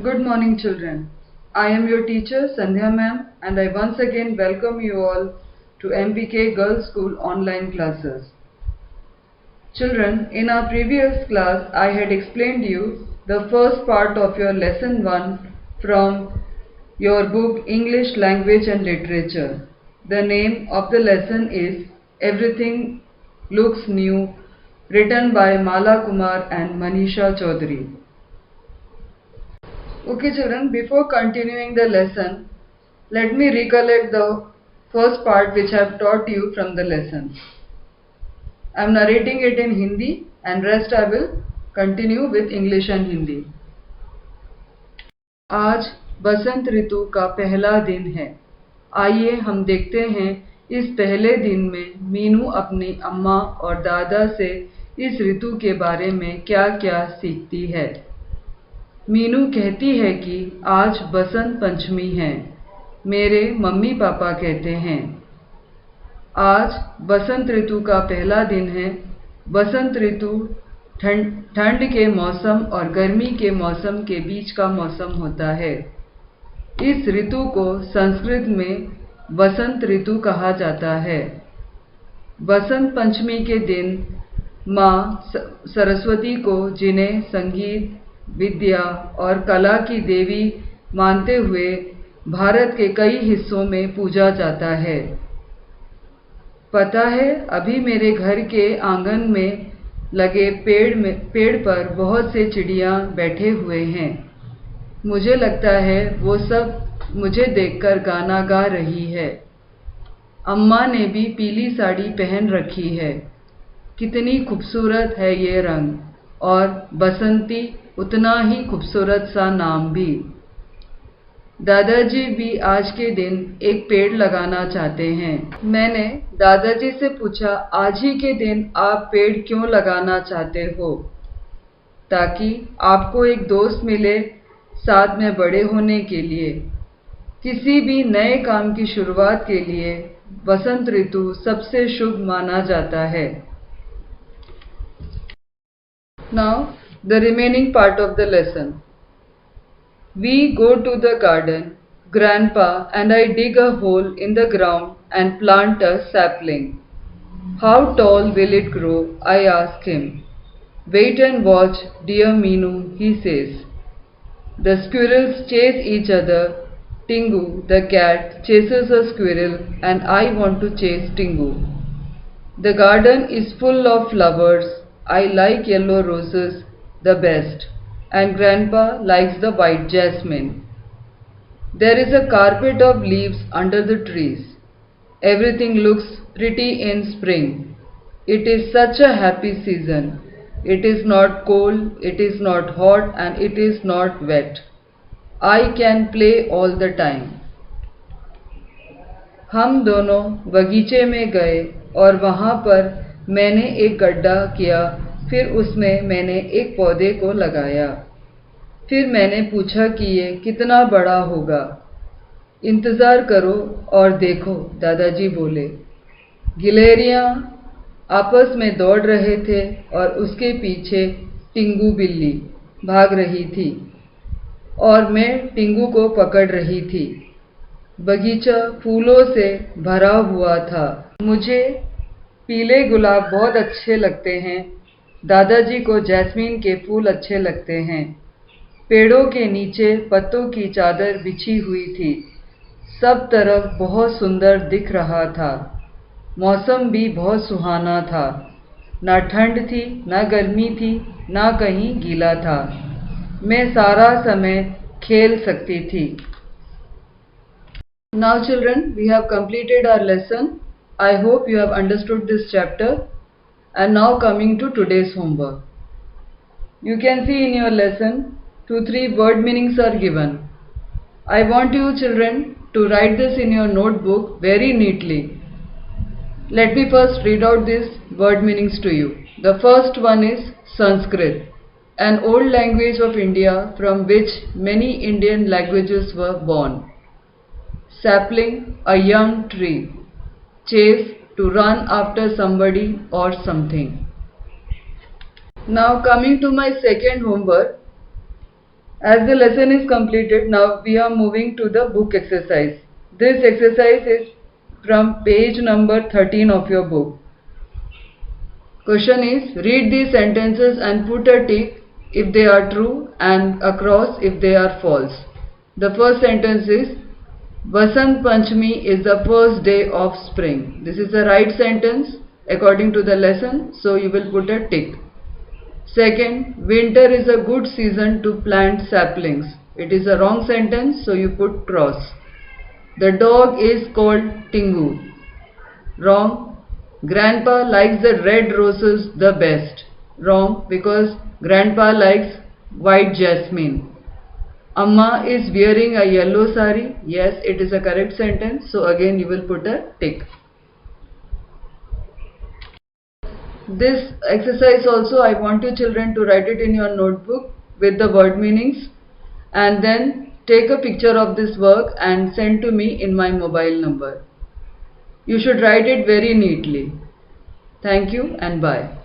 Good morning, children. I am your teacher, Sandhya ma'am, and I once again welcome you all to MPK Girls School online classes. Children, in our previous class, I had explained you the first part of your lesson 1 from your book English Language and Literature. The name of the lesson is Everything Looks New, written by Mala Kumar and Manisha Chaudhary. Okay children, before continuing the lesson, let me recollect the first part which I have taught you from the lesson. I am narrating it in Hindi and rest I will continue with English and Hindi. आज बसंत ऋतु का पहला दिन है। आइए हम देखते हैं इस पहले दिन में मीनू अपनी अम्मा और दादा से इस ऋतु के बारे में क्या-क्या सीखती है। मीनू कहती है कि आज बसंत पंचमी है। मेरे मम्मी पापा कहते हैं आज बसंत ऋतु का पहला दिन है। बसंत ऋतु ठंड के मौसम और गर्मी के मौसम के बीच का मौसम होता है। इस ऋतु को संस्कृत में वसंत ऋतु कहा जाता है। बसंत पंचमी के दिन माँ सरस्वती को, जिन्हें संगीत, विद्या और कला की देवी मानते हुए भारत के कई हिस्सों में पूजा जाता है। पता है, अभी मेरे घर के आंगन में लगे पेड़ पर बहुत से चिड़िया बैठे हुए हैं। मुझे लगता है वो सब मुझे देखकर गाना गा रही है। अम्मा ने भी पीली साड़ी पहन रखी है। कितनी खूबसूरत है ये रंग, और बसंती उतना ही खूबसूरत सा नाम भी। दादाजी भी आज के दिन एक पेड़ लगाना चाहते हैं। मैंने दादाजी से पूछा, आज ही के दिन आप पेड़ क्यों लगाना चाहते हो? ताकि आपको एक दोस्त मिले साथ में बड़े होने के लिए। किसी भी नए काम की शुरुआत के लिए बसंत ऋतु सबसे शुभ माना जाता है। Now, the remaining part of the lesson. We go to the garden. Grandpa and I dig a hole in the ground and plant a sapling. How tall will it grow? I ask him. Wait and watch, dear Meenu, he says. The squirrels chase each other. Tingu, the cat, chases a squirrel and I want to chase Tingu. The garden is full of flowers. I like yellow roses the best, and Grandpa likes the white jasmine. There is a carpet of leaves under the trees. Everything looks pretty in spring. It is such a happy season. It is not cold, it is not hot, and it is not wet. I can play all the time. हम दोनों बगीचे में गए और वहाँ पर मैंने एक गड्ढा किया। फिर उसमें मैंने एक पौधे को लगाया। फिर मैंने पूछा कि ये कितना बड़ा होगा। इंतज़ार करो और देखो, दादाजी बोले। गिलहरियाँ आपस में दौड़ रहे थे और उसके पीछे टिंगू बिल्ली भाग रही थी और मैं टिंगू को पकड़ रही थी। बगीचा फूलों से भरा हुआ था। मुझे पीले गुलाब बहुत अच्छे लगते हैं। दादाजी को जैस्मीन के फूल अच्छे लगते हैं। पेड़ों के नीचे पत्तों की चादर बिछी हुई थी। सब तरफ बहुत सुंदर दिख रहा था। मौसम भी बहुत सुहाना था। ना ठंड थी, ना गर्मी थी, ना कहीं गीला था। मैं सारा समय खेल सकती थी। Now children, we have completed our lesson. I hope you have understood this chapter. And now coming to today's homework. You can see in your lesson 2-3 word meanings are given. I want you children to write this in your notebook very neatly. Let me first read out these word meanings to you. The first one is Sanskrit, an old language of India from which many Indian languages were born. Sapling, a young tree. Chase, to run after somebody or something. Now coming to my second homework. As the lesson is completed, now we are moving to the book exercise. This exercise is from page number 13 of your book. Question is, read these sentences and put a tick if they are true and a cross if they are false. The first sentence is, Vasant Panchami is the first day of spring. This is the right sentence according to the lesson, so you will put a tick. Second, winter is a good season to plant saplings. It is a wrong sentence, so you put cross. The dog is called Tingu. Wrong. Grandpa likes the red roses the best. Wrong, because Grandpa likes white jasmine. Amma is wearing a yellow sari. Yes, it is a correct sentence. So again you will put a tick. This exercise also I want you children to write it in your notebook with the word meanings and then take a picture of this work and send to me in my mobile number. You should write it very neatly. Thank you and bye.